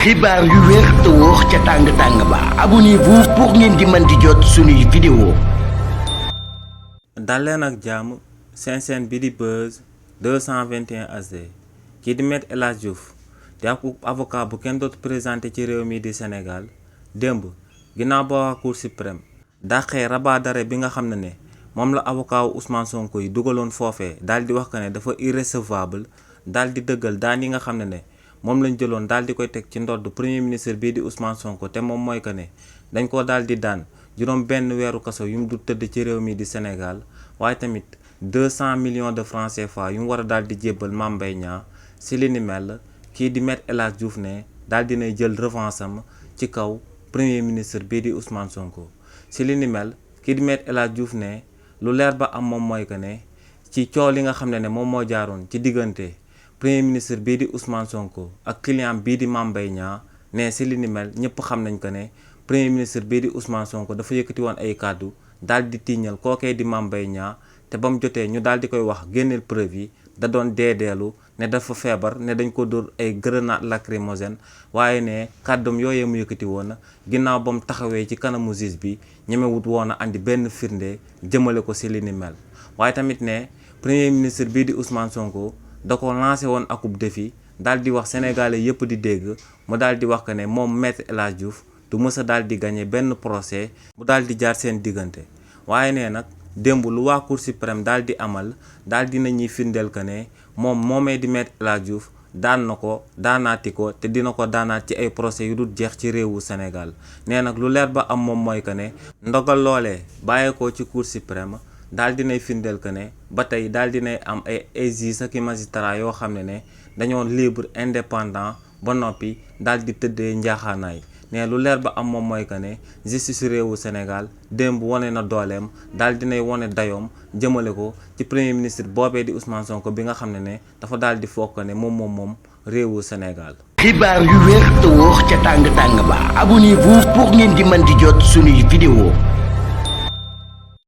xibaar yu wér te wóor ca tàng-tàng ba abonnez-vous pour ngeen di mën di jot suñuy vidéo. dal leen ak jàmm seen chaîne bi di Buzz 221 HD kii di Me El Hadji Diouf di ab avocat bu kenn dootu présenté ci réew mi di Sénégal démb ginnaaw ba waa Cour suprême dàqee rabat d'arrêt bi nga xam ne moom la avocat wu Ousmane Sonko yi dugaloon foofee daal di wax que ne dafa irrecevable daal di dëggal daan yi nga xam ne moom lañ jëloon daal di koy teg ci ndodd premier ministre bii di Ousmane Sonko te moom mooy que ne dañ ko daal di daan juróom benn weeru kaso yu mu du tëdd ci réew mi di Sénégal waaye tamit 200 millions de francs CFA yu mu war a daal di jébbal Mame Mbaye Niang si li ni mel kii di Me El Hadji Diouf ne daal dinay jël revanche am ci kaw premier ministre bii di Ousmane Sonko si li ni mel kii di Me El Hadji Diouf ne lu leer ba am moom mooy que ne ci coow li nga xam ne moom moo jaaroon ci diggante premier ministre bii di Ousmane Sonko ak client bii di Mame Mbaye Niang ne si li ni mel ñëpp xam nañ ko ne premier ministre bii di Ousmane Sonko dafa yëkkati woon ay kàddu daal di tiiñal kookee di Mame Mbaye Niang te ba mu jotee ñu daal di koy wax génneel preuve yi da doon deedeelu ne dafa feebar ne dañ ko dóor ay grenade lacrymogène waaye ne kàddum yooyee mu yëkkati woon ginnaaw ba mu taxawee ci kanamu juge bi ñemewut woon a andi benn firnde jëmale ko si li ni mel waaye tamit ne premier ministre bii di Ousmane Sonko da ko lancé woon akub défi daal di wax sénégalais yëpp di dégg mu daal di wax que ne moom Me El Hadji Diouf du mës a daal di gagné benn procès mu daal di jaar seen diggante waaye nee nag démb lu waa Cour suprême daal di amal daal di nañuy firndeel que ne moom moomee di Me El Hadji Diouf daan na ko daanaati ko te dina ko daanaat ci ay procès yu dul jeex ci réewu Sénégal nee nag lu leer ba am moom mooy que ne ndogal loolee bàyyeekoo ci Cour suprême daal dinay firndeel que ne ba tey daal dinay am ay juges ak magistrat yoo xam ne dañoo libre indépendant ba noppi daal di tëddee njaaxaanaay ne lu leer ba am moom mooy que ne justice réewu Sénégal démb wane na dooleem daal dinay wane dayoom jëmale ko ci premier ministre boobee di Ousmane Sonko bi nga xam ne dafa daal di foog ne moom réewu Sénégal. xibaar yu wér te wóor ca tàng-tàng ba abonnez-vous pour ngeen di mën di jot suñuy vidéo.